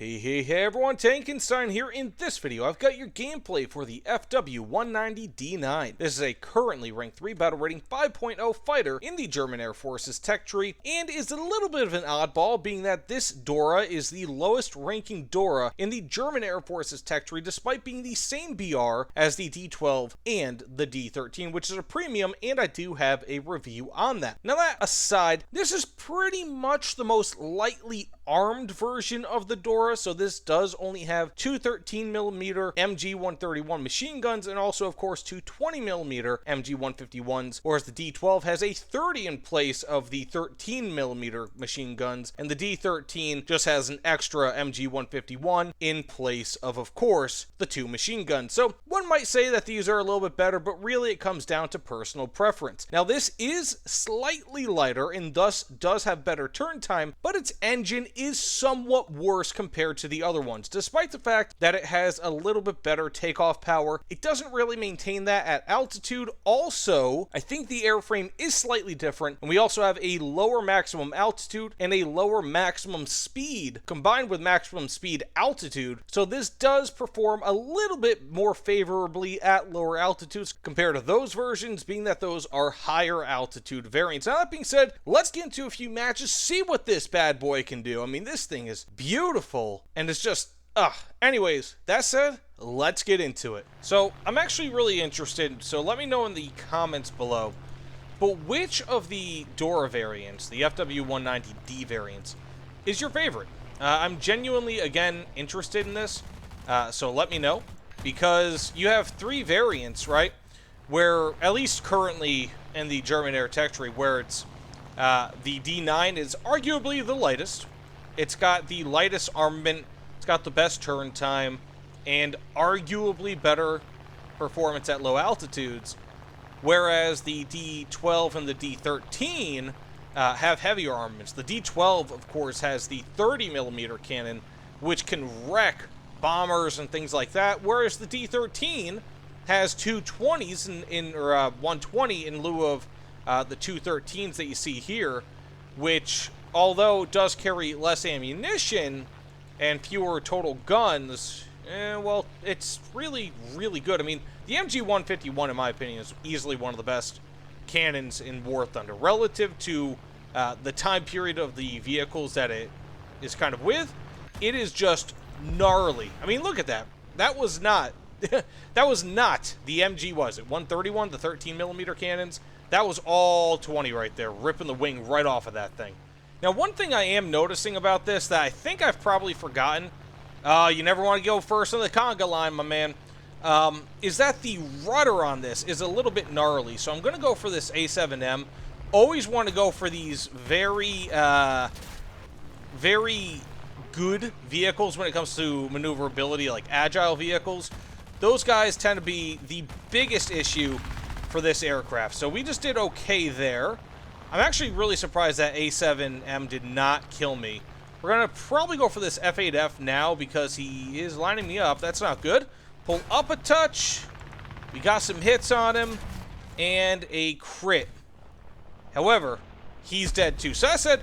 Hey everyone, Tankenstein here. In this video, I've got your gameplay for the FW-190 D-9. This is a currently ranked 3 battle rating 5.0 fighter in the German Air Force's tech tree, and is a little bit of an oddball, being that this Dora is the lowest ranking Dora in the German Air Force's tech tree, despite being the same BR as the D-12 and the D-13, which is a premium, and I do have a review on that. Now that aside, this is pretty much the most lightly armed version of the Dora, so this does only have two 13mm MG-131 machine guns, and also of course two 20mm MG-151s, whereas the D-12 has a 30 in place of the 13mm machine guns, and the D-13 just has an extra MG-151 in place of course, the two machine guns. So one might say that these are a little bit better, but really it comes down to personal preference. Now this is slightly lighter and thus does have better turn time, but its engine is somewhat worse compared to the other ones. Despite the fact that it has a little bit better takeoff power, it doesn't really maintain that at altitude. Also, I think the airframe is slightly different, and we also have a lower maximum altitude and a lower maximum speed combined with maximum speed altitude, so this does perform a little bit more favorably at lower altitudes compared to those versions, being that those are higher altitude variants. Now that being said, let's get into a few matches, see what this bad boy can do. I mean, this thing is beautiful, and it's just, anyways, that said, let's get into it. So, I'm actually really interested, so let me know in the comments below, but which of the Dora variants, the FW-190D variants, is your favorite? I'm genuinely, again, interested in this, so let me know, because you have three variants, right, where, at least currently in the German Air Tech tree, where it's, the D-9 is arguably the lightest. It's got the lightest armament, it's got the best turn time, and arguably better performance at low altitudes, whereas the D-12 and the D-13 have heavier armaments. The D-12, of course, has the 30mm cannon, which can wreck bombers and things like that, whereas the D-13 has two 20s or 120 in lieu of the two 13s that you see here, which, although does carry less ammunition and fewer total guns, well, it's really, really good. I mean, the MG-151, in my opinion, is easily one of the best cannons in War Thunder relative to the time period of the vehicles that it is kind of with. It is just gnarly. I mean, look at that. That was not that was not the MG, was it 131, the 13mm cannons? That was all 20 right there, ripping the wing right off of that thing. Now, one thing I am noticing about this that I think I've probably forgotten, you never want to go first on the conga line, my man, is that the rudder on this is a little bit gnarly. So I'm going to go for this A7M. Always want to go for these very good vehicles when it comes to maneuverability, like agile vehicles. Those guys tend to be the biggest issue for this aircraft. So we just did okay there. I'm actually really surprised that A7M did not kill me. We're going to probably go for this F8F now because he is lining me up. That's not good. Pull up a touch. We got some hits on him. And a crit. However, he's dead too. So I said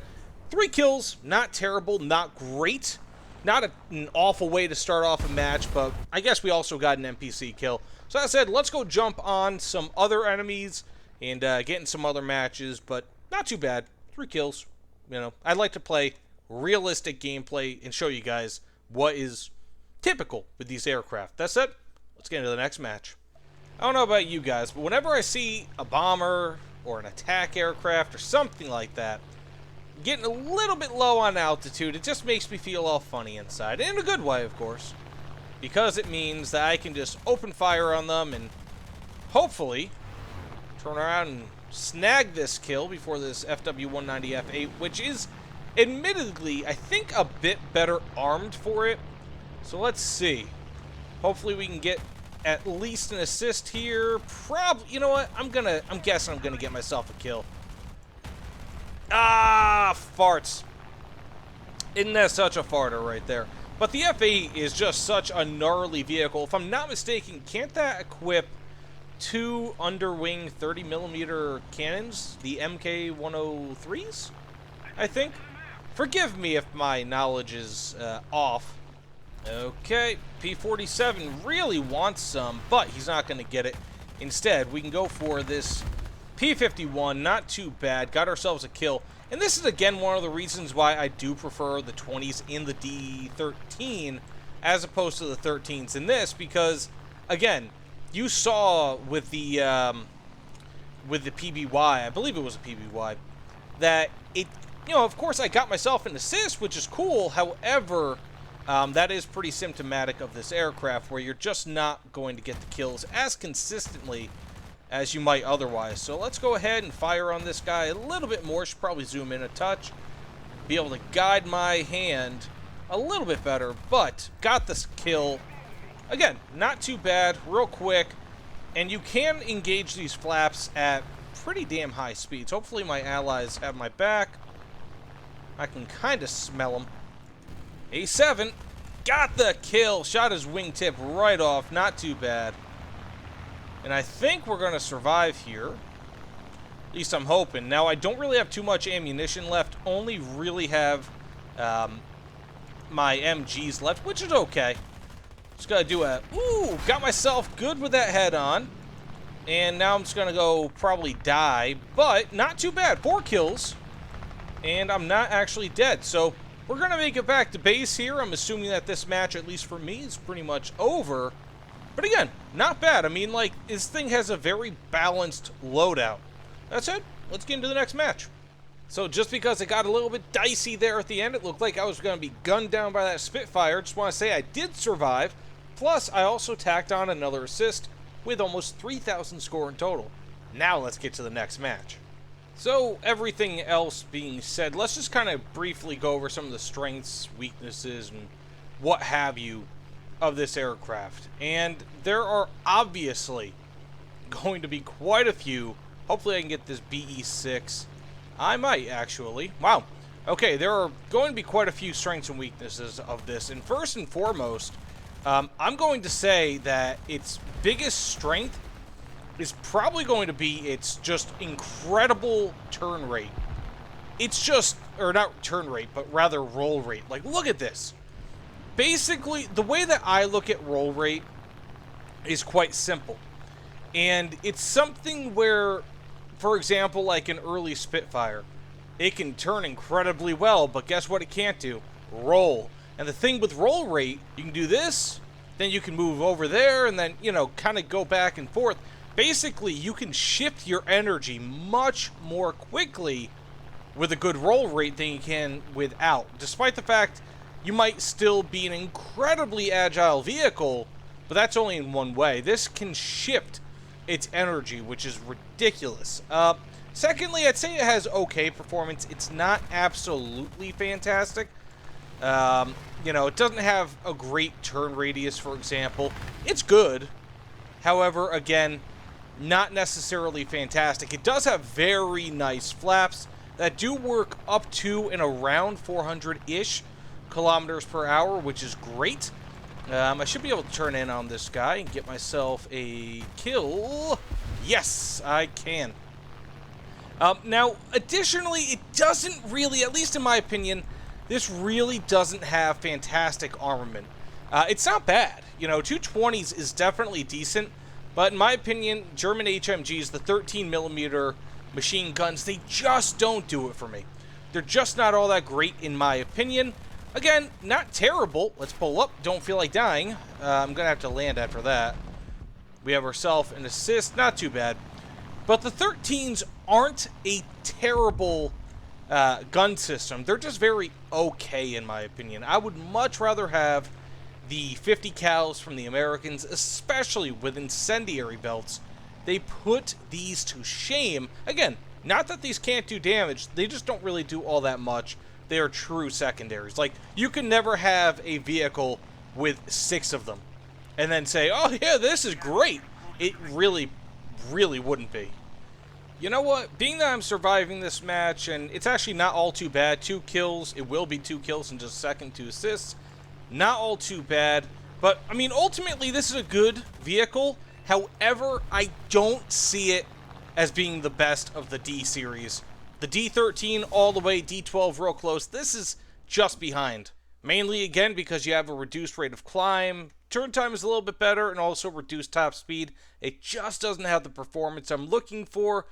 3 kills. Not terrible. Not great. Not an awful way to start off a match, but I guess we also got an NPC kill. So I said, let's go jump on some other enemies and get in some other matches, but not too bad. 3 kills. You know, I'd like to play realistic gameplay and show you guys what is typical with these aircraft. That's it. Let's get into the next match. I don't know about you guys, but whenever I see a bomber or an attack aircraft or something like that getting a little bit low on altitude, it just makes me feel all funny inside. In a good way, of course. Because it means that I can just open fire on them and hopefully turn around and snag this kill before this FW-190 F8, which is admittedly, I think, a bit better armed for it. So let's see. Hopefully we can get at least an assist here. You know what? I'm guessing I'm gonna get myself a kill. Ah, farts. Isn't that such a farter right there? But the F8 is just such a gnarly vehicle. If I'm not mistaken, can't that equip 2 underwing 30mm cannons? The MK-103s, I think? Forgive me if my knowledge is off, Okay, P-47 really wants some, but he's not going to get it. Instead, we can go for this P-51, not too bad. Got ourselves a kill. And this is, again, one of the reasons why I do prefer the 20s in the D-13 as opposed to the 13s in this, because, again, you saw with the PBY, I believe it was a PBY, that it, of course I got myself an assist, which is cool. However, that is pretty symptomatic of this aircraft, where you're just not going to get the kills as consistently as you might otherwise. So let's go ahead and fire on this guy a little bit more. Should probably zoom in a touch, be able to guide my hand a little bit better, but got this kill. Again, not too bad, real quick, and you can engage these flaps at pretty damn high speeds. Hopefully my allies have my back. I can kind of smell them. A7 got the kill, shot his wingtip right off, not too bad. And I think we're going to survive here. At least I'm hoping. Now, I don't really have too much ammunition left. Only really have my MGs left, which is okay. Just got to do a... Ooh, got myself good with that head on. And now I'm just going to go probably die. But not too bad. 4 kills. And I'm not actually dead. So we're going to make it back to base here. I'm assuming that this match, at least for me, is pretty much over. But again, not bad. I mean, like, this thing has a very balanced loadout. That's it. Let's get into the next match. So just because it got a little bit dicey there at the end, it looked like I was going to be gunned down by that Spitfire. Just want to say I did survive. Plus, I also tacked on another assist with almost 3,000 score in total. Now let's get to the next match. So everything else being said, let's just kind of briefly go over some of the strengths, weaknesses, and what have you of this aircraft. And there are obviously going to be quite a few. Hopefully I can get this BE6. I might, actually. Wow. Okay, there are going to be quite a few strengths and weaknesses of this. And first and foremost, I'm going to say that its biggest strength is probably going to be its just incredible turn rate. It's just, or not turn rate, but rather roll rate. Like, look at this. Basically, the way that I look at roll rate is quite simple. And it's something where, for example, like an early Spitfire, it can turn incredibly well, but guess what it can't do? Roll. And the thing with roll rate, you can do this, then you can move over there, and then, kind of go back and forth. Basically, you can shift your energy much more quickly with a good roll rate than you can without. Despite the fact you might still be an incredibly agile vehicle, but that's only in one way. This can shift its energy, which is ridiculous. Secondly, I'd say it has okay performance. It's not absolutely fantastic. It doesn't have a great turn radius, for example. It's good. However, again, not necessarily fantastic. It does have very nice flaps that do work up to and around 400-ish kilometers per hour, which is great. I should be able to turn in on this guy and get myself a kill. Yes, I can. Now, additionally, it doesn't really, at least in my opinion, this really doesn't have fantastic armament. It's not bad. 220s is definitely decent, but in my opinion, German HMGs, the 13mm machine guns, they just don't do it for me. They're just not all that great in my opinion. Again, not terrible. Let's pull up. Don't feel like dying. I'm going to have to land after that. We have ourselves an assist. Not too bad. But the 13s aren't a terrible gun system. They're just very okay, in my opinion. I would much rather have the 50 cals from the Americans, especially with incendiary belts. They put these to shame. Again, not that these can't do damage. They just don't really do all that much. They are true secondaries. Like, you can never have a vehicle with 6 of them and then say, oh yeah, this is great. It really, really wouldn't be. You know what? Being that I'm surviving this match, and it's actually not all too bad. 2 kills. It will be 2 kills in just a second, 2 assists. Not all too bad. But, I mean, ultimately, this is a good vehicle. However, I don't see it as being the best of the D series. The D13 all the way, D12 real close. This is just behind. Mainly, again, because you have a reduced rate of climb, turn time is a little bit better, and also reduced top speed. It just doesn't have the performance I'm looking for,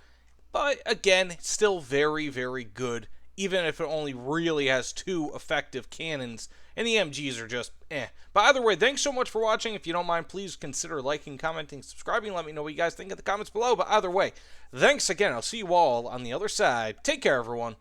but again, it's still very, very good, even if it only really has 2 effective cannons, and the MGs are just eh. But either way, thanks so much for watching. If you don't mind, please consider liking, commenting, subscribing. Let me know what you guys think in the comments below. But either way, thanks again. I'll see you all on the other side. Take care, everyone.